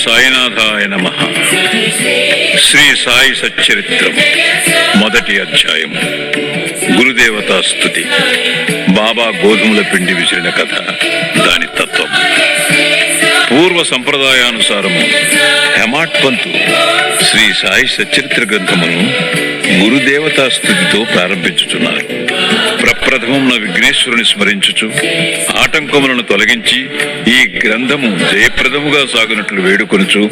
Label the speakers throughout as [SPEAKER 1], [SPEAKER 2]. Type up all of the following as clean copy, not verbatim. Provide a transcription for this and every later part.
[SPEAKER 1] సాయినాథాయ నమః. శ్రీ సాయి సచ్చరిత్రం మొదటి అధ్యాయం. గురుదేవతా స్తుతి. బాబా గోధుమల పిండి విసిరిన కథ, దాని తత్వం. పూర్వ సంప్రదాయానుసారము హెమాట్ పంతు శ్రీ సాయి సచ్చరిత్ర గ్రంథమును గురుదేవతా స్తుతితో ప్రారంభించుచున్నారు. ప్రప్రథమమున విఘ్నేశ్వరుని స్మరించుచు ఆటంకములను తొలగించి ఈ గ్రంథము జయప్రదముగా సాగునట్లు వేడుకొనుచు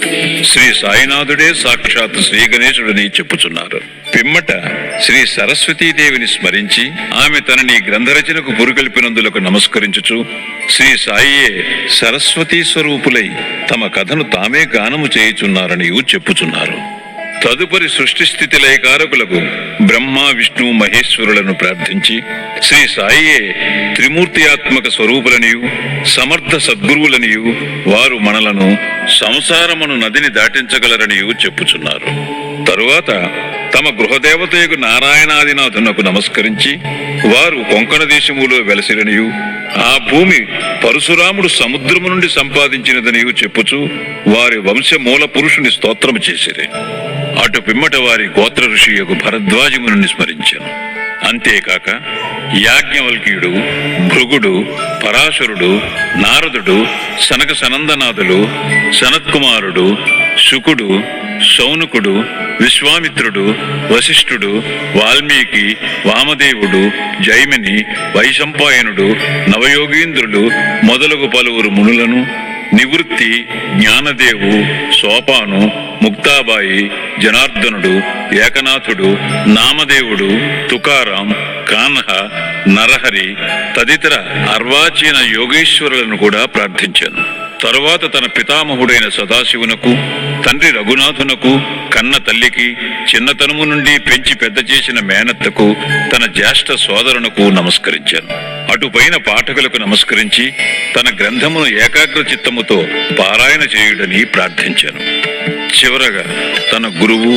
[SPEAKER 1] శ్రీ సాయినాథుడే సాక్షాత్ శ్రీ గణేశుడని చెప్పుచున్నారు. పిమ్మట శ్రీ సరస్వతీదేవిని స్మరించి ఆమె తనని గ్రంథరచనకు పురుగొల్పినందులకు నమస్కరించుచు శ్రీ సాయియే సరస్వతీ స్వరూపులై తమ కథను తామే గానము చేయుచున్నారని చెప్పుచున్నారు. తదుపరి సృష్టి స్థితి లయకారకులకు బ్రహ్మ విష్ణు మహేశ్వరులను ప్రార్థించి శ్రీ సాయియే త్రిమూర్తియాత్మక స్వరూపులనియు సమర్థ సద్గురువులనియు వారు మనలను సంసారమును నదిని దాటించగలరనియు చెప్పుచున్నారు. తరువాత తమ గృహదేవతయకు నారాయణాదినాథునకు నమస్కరించి వారు కొంకణ దేశములో వెలసిరనియు ఆ భూమి పరశురాముడు సముద్రము నుండి సంపాదించినదనియు చెప్పుచు వారి వంశ మూల పురుషుని స్తోత్రము చేసిరి. అటు పిమ్మట వారి గోత్ర ఋషియకు భరద్వాజముని స్మరించాను. అంతేకాక యాజ్ఞవల్క్యుడు, భృగుడు, పరాశరుడు, నారదుడు, సనక సనందనాథులు, సనత్కుమారుడు, శుకుడు, శౌనకుడు, విశ్వామిత్రుడు, వశిష్ఠుడు, వాల్మీకి, వామదేవుడు, జైమిని, వైశంపాయనుడు, నవయోగీంద్రుడు మొదలగు పలువురు మునులను, నివృత్తి, జ్ఞానదేవు, సోపాను, ముక్తాబాయి, జనార్దనుడు, ఏకనాథుడు, నామదేవుడు, తుకారాం, కాన్హ, నరహరి తదితర అర్వాచీన యోగేశ్వరులను కూడా ప్రార్థించాను. తరువాత తన పితామహుడైన సదాశివునకు, తండ్రి రఘునాథునకు, కన్న తల్లికి, చిన్నతనము నుండి పెంచి పెద్ద చేసిన మేనత్తకు, తన జ్యేష్ఠ సోదరునకు నమస్కరించాను. అటుపైన పాఠకులకు నమస్కరించి తన గ్రంథమును ఏకాగ్ర చిత్తముతో పారాయణ చేయుడని ప్రార్థించాను. చివరగా తన గురువు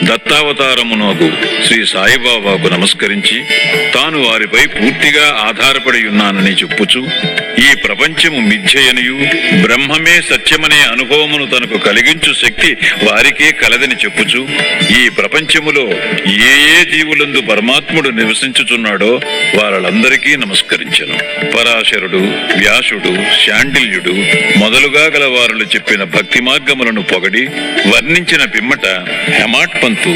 [SPEAKER 1] దత్తావతారమునకు శ్రీ సాయిబాబాకు నమస్కరించి తాను వారిపై పూర్తిగా ఆధారపడి ఉన్నానని చెప్పుచు ఈ ప్రపంచము మిథ్యయనియు బ్రహ్మమే సత్యమనే అనుభవమును తనకు కలిగించు శక్తి వారికే కలదని చెప్పుచు ఈ ప్రపంచములో ఏ ఏ జీవులందు పరమాత్ముడు నివసించుచున్నాడో వారందరికీ నమస్కరించెను. పరాశరుడు, వ్యాసుడు, శాండిల్యుడు మొదలుగా గల వారులు చెప్పిన భక్తి మార్గములను పొగడి వర్ణించిన పిమ్మట హెమాట్ పంతు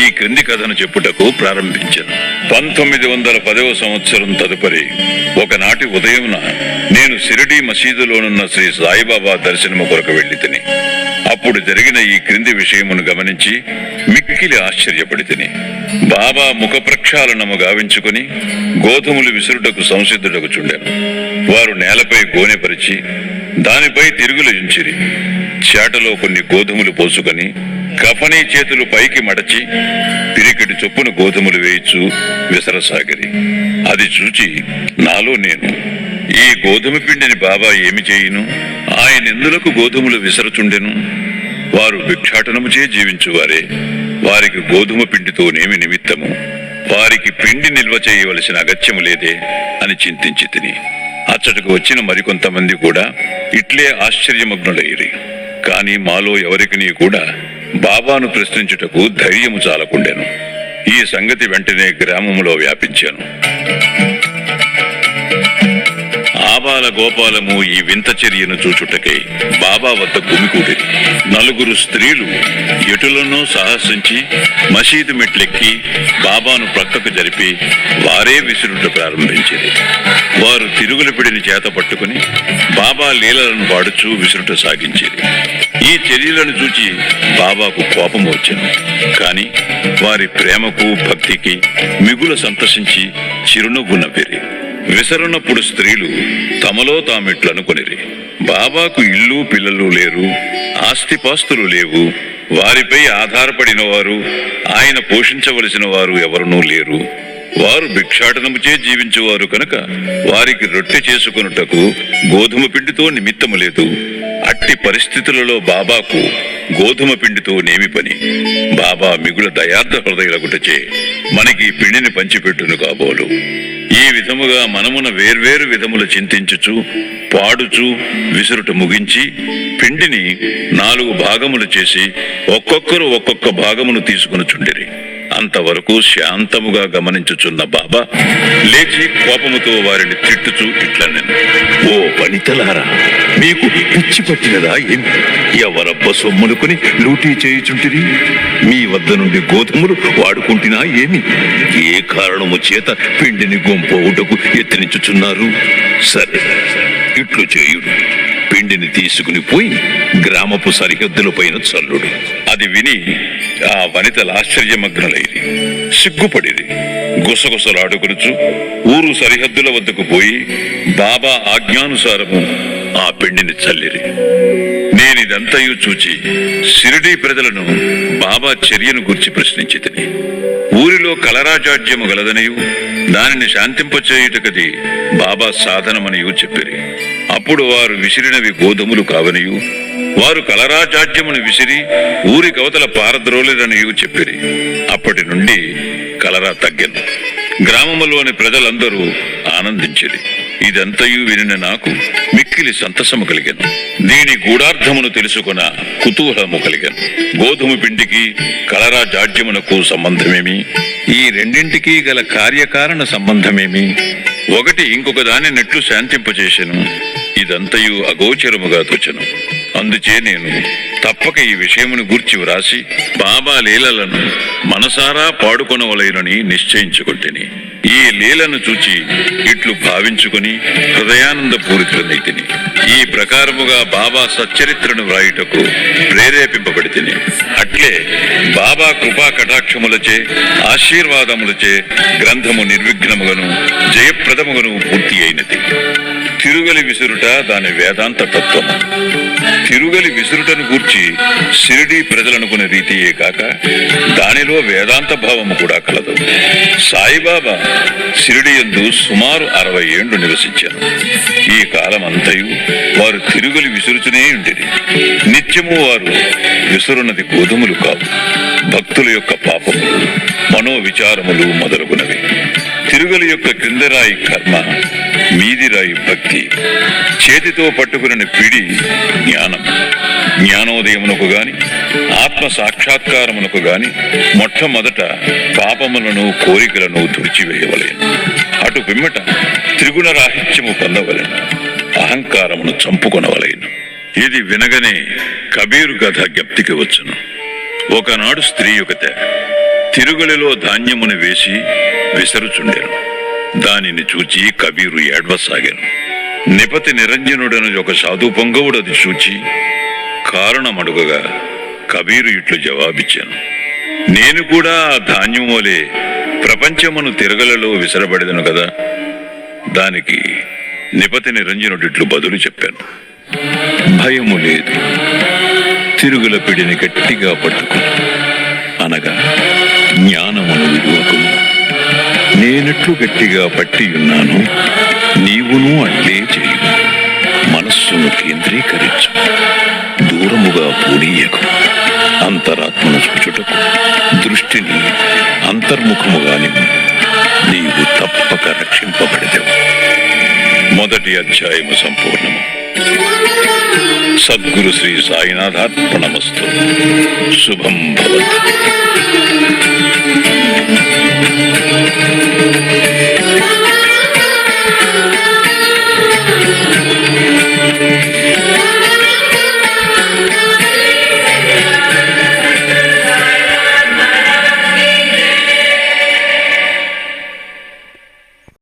[SPEAKER 1] ఈ క్రింది కథను చెప్పుటకు ప్రారంభించెను. 1910వ సంవత్సరం తదుపరి ఒకనాటి ఉదయమున నేను షిరిడీ మసీదులోనున్న శ్రీ సాయిబాబా దర్శనము కొరకు వెళ్లితిని. అప్పుడు జరిగిన ఈ క్రింది విషయమును గమనించి మిక్కిలి ఆశ్చర్యపడితిని. బాబా ముఖ ప్రక్షాళనము గావించుకుని గోధుమలు విసురుటకు సంసిద్ధుడకు చుండెను. వారు నేలపై గోనెపరిచి దానిపై తిరుగులు ఉంచిరి. చేటలో కొన్ని గోధుమలు పోసుకొని కఫనీ చేతులు పైకి మడచి పిరికెడు చొప్పున గోధుమలు వేయిచు విసరసాగిరి. అది చూచి నాలో నేను, ఈ గోధుమ పిండిని బాబా ఏమి చేయును? ఆయనెందులకు గోధుమలు విసరచుండెను? వారు భిక్షాటనముచే జీవించువారే, వారికి గోధుమ పిండితోనేమి నిమిత్తము? వారికి పిండి నిల్వ చేయవలసిన అగత్యము లేదే అని చింతించి తిని అచ్చటకు వచ్చిన మరికొంతమంది కూడా ఇట్లే ఆశ్చర్యమగ్నులయ్యిరి. కాని మాలో ఎవరికినీ కూడా బాబాను ప్రశ్నించుటకు ధైర్యము చాలకుండెను. ఈ సంగతి వెంటనే గ్రామములో వ్యాపించాను. ఆబాల గోపాలము ఈ వింత చర్యను చూచుటకై బాబా వద్ద గుమికూడిరి. 4 స్త్రీలు ఎటులనో సాహసించి మసీదు మెట్లెక్కి బాబాను ప్రక్కకు జరిపి వారే విసురుట ప్రారంభించింది. వారు తిరుగుల పిడిని చేత పట్టుకుని బాబా లీలలను పాడుచూ విసురుట సాగించేది. ఈ చర్యలను చూచి బాబాకు కోపం వచ్చెను. కాని వారి ప్రేమకు భక్తికి మిగుల సంతసించి చిరునవ్వు నవ్విరి. విసరునప్పుడు స్త్రీలు తమలో తామిట్లనుకొనిరి, బాబాకు ఇల్లు పిల్లలు లేరు, ఆస్తిపాస్తులు లేవు, వారిపై ఆధారపడిన వారు, ఆయన పోషించవలసిన వారు ఎవరునూ లేరు. వారు భిక్షాటనముచే జీవించేవారు కనుక వారికి రొట్టె చేసుకొనుటకు గోధుమ పిండితో నిమిత్తము లేదు. అట్టి పరిస్థితులలో బాబాకు గోధుమ పిండితో నేమి పని? బాబా మిగుల దయార్థ హృదయులగుటచే మనకి పిండిని పంచిపెట్టును కాబోలు. ఈ విధముగా మనమున వేర్వేరు విధములు చింతించుచు పాడుచు విసురుట ముగించి పిండిని 4 భాగములు చేసి ఒక్కొక్కరు ఒక్కొక్క భాగమును తీసుకునిచుండిరి. అంతవరకు శాంతముగా గమనించుచున్న బాబా లేచి కోపముతో వారిని తిట్టుచూ ఇట్లనెను, ఓ వనితలారా, మీకు పిచ్చి పట్టినదా ఏమి? ఎవరబ్బ సొమ్మునుకుని లూటీ చేయుచుంటిరి? మీ వద్ద నుండి గోధుమలు వాడుకుంటున్నా ఏమి? ఏ కారణము చేత పిండిని గొంపోవుటకు యత్నించుచున్నారు? సరే, ఇట్లు చేయుడు, పిండిని తీసుకుని పోయి గ్రామపు సరిహద్దుల పైన చల్లుడు. అది విని ఆ వనితలు ఆశ్చర్యమగ్నులైరి, సిగ్గుపడిరి. గుసగుసలాడుకొనుచు ఊరు సరిహద్దుల వద్దకు పోయి బాబా ఆజ్ఞానుసారము ఆ పిండిని చల్లిరి. నేనిదంతయు చూచి షిరిడీ ప్రజలను బాబా చర్యను గూర్చి ప్రశ్నించితిని. ఊరిలో కలరాజాడ్యము గలదనియు దానిని శాంతింపచేయుటకది బాబా సాధనమనియు చెప్పిరి. అప్పుడు వారు విసిరినవి గోధుమలు కావనియు వారు కలరాజాడ్యమును విసిరి ఊరి కవతల పారద్రోలేరనియు చెప్పిరి. అప్పటి నుండి కలరా తగ్గెను. గ్రామములోని ప్రజలందరూ ఆనందించిరి. ఇదంతయు వినిన నాకు మిక్కిలి సంతసము కలిగెను. దీని గూఢార్థమును తెలుసుకున్న కుతూహలము కలిగెను. గోధుమ పిండికి కలరా జాడ్యమునకు సంబంధమేమి? ఈ రెండింటికి గల కార్యకారణ సంబంధమేమి? ఒకటి ఇంకొక దాని నెట్లు శాంతింపచేసెను. ఇదంతయు అగోచరముగా తోచెను. అందుచే నేను తప్పక ఈ విషయమును గూర్చి వ్రాసి బాబా లీలలను మనసారా పాడుకొనవలెనని నిశ్చయించుకొంటిని. ఈ లీలను చూచి ఇట్లు భావించుకుని హృదయానంద పూరితులనైతిని. ఈ ప్రకారముగా బాబా సచ్చరిత్రను వ్రాయుటకు ప్రేరేపింపబడితిని. అట్లే బాబా కృపా కటాక్షములచే ఆశీర్వాదములచే గ్రంథము నిర్విఘ్నముగను జయప్రదముగను పూర్తి అయినది. తిరుగలి విసురుట దాని వేదాంత తత్వము. తిరుగలి విసురుటను గూర్చి షిరిడీ ప్రజలనుకునే రీతియే కాక దానిలో వేదాంత భావము కూడా కలదు. సాయిబాబా షిరిడీ యందు సుమారు 60 ఏళ్లు నివసించారు. ఈ కాలమంతయు వారు తిరుగలి విసురుచునే ఉండిరి. నిత్యము వారు విసురున్నది గోధుమలు కావు, భక్తుల యొక్క పాపములు, మనోవిచారములు మొదలగునవి. తిరుగలి యొక్క క్రిందరాయి కర్మ, మీదిరాయి భక్తి, చేతితో పట్టుకుని పిడి జ్ఞానం. జ్ఞానోదయమునకు గాని ఆత్మ సాక్షాత్కారమునకు గాని మొట్టమొదట పాపములను కోరికలను తుడిచివేయవలెను. అటు పిమ్మట త్రిగుణరాహిత్యము పొందవలెను, అహంకారమును చంపుకొనవలెను. ఇది వినగనే కబీరు కథ జ్ఞప్తికి వచ్చును. ఒకనాడు స్త్రీ ఒకతే తిరుగలిలో ధాన్యమును వేసి విసరుచుండెను. దానిని చూచి కబీరు ఏడ్వసాగాను. నిపతి నిరంజనుడను ఒక సాధు పొంగవుడు అది చూచి కారణమడుగగా కబీరు ఇట్లు జవాబిచ్చాను, నేను కూడా ఆ ధాన్యం వలె ప్రపంచమును తిరగలలో విసరబడేదను కదా. దానికి నిపతి నిరంజనుడిట్లు బదులు చెప్పాను, భయము లేదు, తిరుగుల పిడిని గట్టిగా పట్టుకు అనగా జ్ఞానమును విడువకు. నేనెట్లు గట్టిగా పట్టియున్నాను, నీవును అట్లే చేయు. మనస్సును కేంద్రీకరించు, దూరముగా పూనీయకు. అంతరాత్మను చూచుటకు దృష్టిని అంతర్ముఖముగా నిమ్ము. నీవు తప్పక రక్షింపబడదెవు. మొదటి అధ్యాయము సంపూర్ణము. సద్గురు శ్రీ సాయినాథార్పణమస్తు. శుభం భవతు.